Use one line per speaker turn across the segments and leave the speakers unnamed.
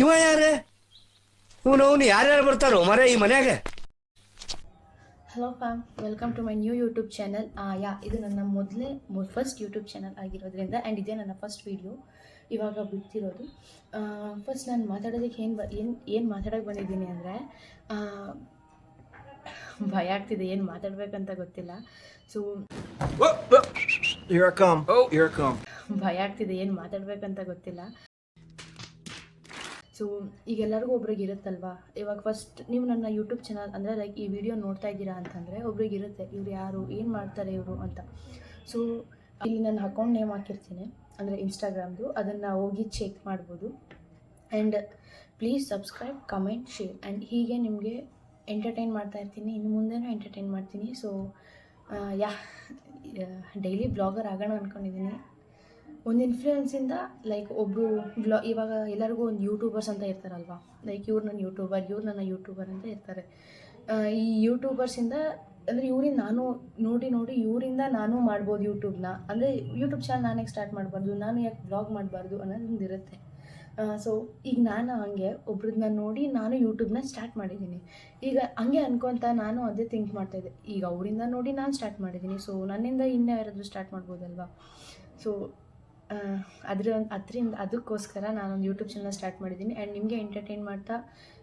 ಇವ ಯಾರೇ ಇವನು ಯಾರ್ಯಾರು ಬರ್ತಾರೋ ಮರೆ ಈ ಮನ್ಯಾಗ?
Hello fam, welcome to my new YouTube channel. ಇದು ನನ್ನ ಫಸ್ಟ್ ಯೂಟ್ಯೂಬ್ ಚಾನಲ್ ಆಗಿರೋದ್ರಿಂದ ಆ್ಯಂಡ್ ಇದೇ ನನ್ನ ಫಸ್ಟ್ ವೀಡಿಯೋ ಇವಾಗ ಬಿಡ್ತಿರೋದು. ಫಸ್ಟ್ ನಾನು ಮಾತಾಡೋದಕ್ಕೆ ಏನು ಮಾತಾಡೋಕ್ಕೆ ಬಂದಿದ್ದೀನಿ ಅಂದರೆ, ಭಯ ಆಗ್ತಿದೆ, ಏನು ಮಾತಾಡಬೇಕಂತ ಗೊತ್ತಿಲ್ಲ. ಸೊ ಭಯ ಆಗ್ತಿದೆ, ಏನು ಮಾತಾಡಬೇಕಂತ ಗೊತ್ತಿಲ್ಲ. ಸೊ ಈಗ ಎಲ್ಲರಿಗೂ ಒಬ್ರಿಗೆ ಇರುತ್ತಲ್ವಾ, ಇವಾಗ ಫಸ್ಟ್ ನೀವು ನನ್ನ ಯೂಟ್ಯೂಬ್ ಚಾನಲ್ ಅಂದರೆ ಲೈಕ್ ಈ ವಿಡಿಯೋ ನೋಡ್ತಾ ಇದ್ದೀರಾ ಅಂತಂದರೆ ಒಬ್ರಿಗೆ ಇರುತ್ತೆ, ಇವ್ರು ಯಾರು, ಏನು ಮಾಡ್ತಾರೆ ಇವರು ಅಂತ. ಸೊ ಇಲ್ಲಿ ನನ್ನ ಅಕೌಂಟ್ ನೇಮ್ ಹಾಕಿರ್ತೀನಿ, ಅಂದರೆ ಇನ್ಸ್ಟಾಗ್ರಾಮ್ದು, ಅದನ್ನು ಹೋಗಿ ಚೆಕ್ ಮಾಡ್ಬೋದು. And please subscribe, comment, share. And ಹೀಗೆ ನಿಮಗೆ ಎಂಟರ್ಟೈನ್ ಮಾಡ್ತಾ ಇರ್ತೀನಿ, ಇನ್ನು ಮುಂದೆನೂ ಎಂಟರ್ಟೈನ್ ಮಾಡ್ತೀನಿ. ಸೊ ಡೈಲಿ ಬ್ಲಾಗರ್ ಆಗೋಣ ಅಂದ್ಕೊಂಡಿದ್ದೀನಿ. ಒಂದು ಇನ್ಫ್ಲೂಯೆನ್ಸಿಂದ ಲೈಕ್ ಒಬ್ಬರು ಇವಾಗ ಎಲ್ಲರಿಗೂ ಒಂದು ಯೂಟ್ಯೂಬರ್ಸ್ ಅಂತ ಇರ್ತಾರಲ್ವ, ಲೈಕ್ ಇವ್ರು ನನ್ನ ಯೂಟ್ಯೂಬರ್ ಅಂತ ಇರ್ತಾರೆ. ಈ ಯೂಟ್ಯೂಬರ್ಸಿಂದ ಅಂದರೆ ಇವರಿಂದ ನಾನು ನೋಡಿ ಇವರಿಂದ ನಾನು ಮಾಡ್ಬೋದು ಯೂಟ್ಯೂಬ್ನ, ಅಂದರೆ ಯೂಟ್ಯೂಬ್ ಚಾನಲ್ ನಾನೇ ಸ್ಟಾರ್ಟ್ ಮಾಡಬಾರ್ದು, ನಾನು ಯಾಕೆ ಬ್ಲಾಗ್ ಮಾಡಬಾರ್ದು ಅನ್ನೋದೊಂದು ಇರುತ್ತೆ. ಸೊ ಈಗ ನಾನು ಹಂಗೆ ಒಬ್ರನ್ನ ನೋಡಿ ನಾನು ಯೂಟ್ಯೂಬ್ನ ಸ್ಟಾರ್ಟ್ ಮಾಡಿದ್ದೀನಿ. ಈಗ ಹಂಗೆ ಅನ್ಕೊತ ನಾನು ಅದೇ ಥಿಂಕ್ ಮಾಡ್ತಾಯಿದ್ದೆ, ಈಗ ಅವರಿಂದ ನೋಡಿ ನಾನು ಸ್ಟಾರ್ಟ್ ಮಾಡಿದ್ದೀನಿ, ಸೊ ನನ್ನಿಂದ ಇನ್ನೂ ಯಾರಾದರೂ ಸ್ಟಾರ್ಟ್ ಮಾಡ್ಬೋದಲ್ವಾ. ಸೊ ಅದಕ್ಕೋಸ್ಕರ ನಾನೊಂದು ಯೂಟ್ಯೂಬ್ ಚಾನಲ್ ಸ್ಟಾರ್ಟ್ ಮಾಡಿದ್ದೀನಿ. ಆ್ಯಂಡ್ ನಿಮಗೆ ಎಂಟರ್ಟೈನ್ ಮಾಡ್ತಾ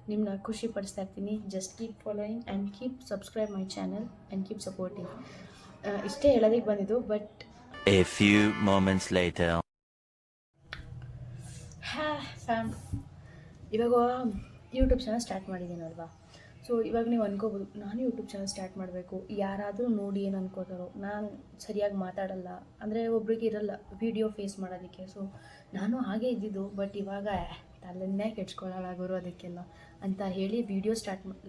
ನಿಮ್ಮನ್ನ ಖುಷಿ ಪಡಿಸ್ತಾ ಇರ್ತೀನಿ. Just keep following and keep subscribe my channel and keep supporting. ಇಷ್ಟೇ ಹೇಳೋದಕ್ಕೆ ಬಂದಿದ್ದು. But
A few moments later.
Fam, ಇವಾಗ ಯೂಟ್ಯೂಬ್ ಚಾನಲ್ ಸ್ಟಾರ್ಟ್ ಮಾಡಿದ್ದೀನಲ್ವಾ. ಸೊ ಇವಾಗ ನೀವು ಅನ್ಕೋಬೋದು, ನಾನು ಯೂಟ್ಯೂಬ್ ಚಾನಲ್ ಸ್ಟಾರ್ಟ್ ಮಾಡಬೇಕು, ಯಾರಾದರೂ ನೋಡಿ ಏನು ಅನ್ಕೋತಾರೋ, ನಾನು ಸರಿಯಾಗಿ ಮಾತಾಡಲ್ಲ, ಅಂದರೆ ಒಬ್ರಿಗೆ ಇರಲ್ಲ ವಿಡಿಯೋ ಫೇಸ್ ಮಾಡೋದಕ್ಕೆ. ಸೊ ನಾನು ಹಾಗೆ ಇದ್ದಿದ್ದು, ಬಟ್ ಇವಾಗ ತಲೆನೇ ಕೆಡ್ಸ್ಕೊಳ್ಳೋಲ್ಲ ಗುರು ಅದಕ್ಕೆಲ್ಲ ಅಂತ ಹೇಳಿ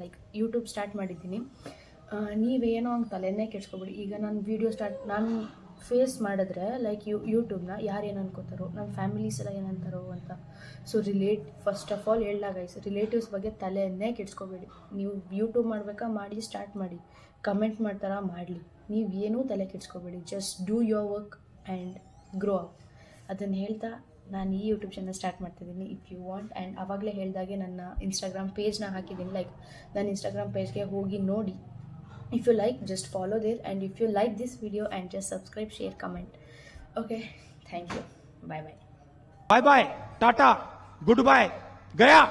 ಲೈಕ್ ಯೂಟ್ಯೂಬ್ ಸ್ಟಾರ್ಟ್ ಮಾಡಿದ್ದೀನಿ. ನೀವೇನೋ ಹಂಗೆ ತಲೆನೇ ಕೆಡ್ಸ್ಕೊಬೇಡಿ. ಈಗ ನಾನು ಫೇಸ್ ಮಾಡಿದ್ರೆ ಲೈಕ್ ಯೂಟ್ಯೂಬ್ನ ಯಾರು ಏನು ಅನ್ಕೋತಾರೋ, ನಮ್ಮ ಫ್ಯಾಮಿಲೀಸ್ ಎಲ್ಲ ಏನಂತಾರೋ ಅಂತ. So first of all guys, relatives ಬಗ್ಗೆ ತಲೆಯನ್ನೇ ಕೆಡ್ಸ್ಕೊಬೇಡಿ. ನೀವು ಯೂಟ್ಯೂಬ್ ಮಾಡಬೇಕಾ ಮಾಡಿ, ಸ್ಟಾರ್ಟ್ ಮಾಡಿ, ಕಮೆಂಟ್ ಮಾಡ್ತಾರಾ ಮಾಡಲಿ, ನೀವು ಏನೂ ತಲೆ ಕೆಡ್ಸ್ಕೊಬೇಡಿ. Just do your work and grow up. ಅದನ್ನು ಹೇಳ್ತಾ ನಾನು ಈ ಯೂಟ್ಯೂಬ್ ಚಾನಲ್ ಸ್ಟಾರ್ಟ್ ಮಾಡ್ತಿದ್ದೀನಿ. ಇಫ್ ಯು ವಾಂಟ್, ಆ್ಯಂಡ್ ಆವಾಗಲೇ ಹೇಳಿದಾಗೆ ನನ್ನ ಇನ್ಸ್ಟಾಗ್ರಾಮ್ ಪೇಜ್ನ ಹಾಕಿದ್ದೀನಿ, ಲೈಕ್ ನನ್ನ ಇನ್ಸ್ಟಾಗ್ರಾಮ್ ಪೇಜ್ಗೆ ಹೋಗಿ ನೋಡಿ. If you like, just follow there, and if you like this video, and just subscribe, share, comment. Okay, thank you. Bye bye.
Bye bye, Tata, goodbye, Gaya.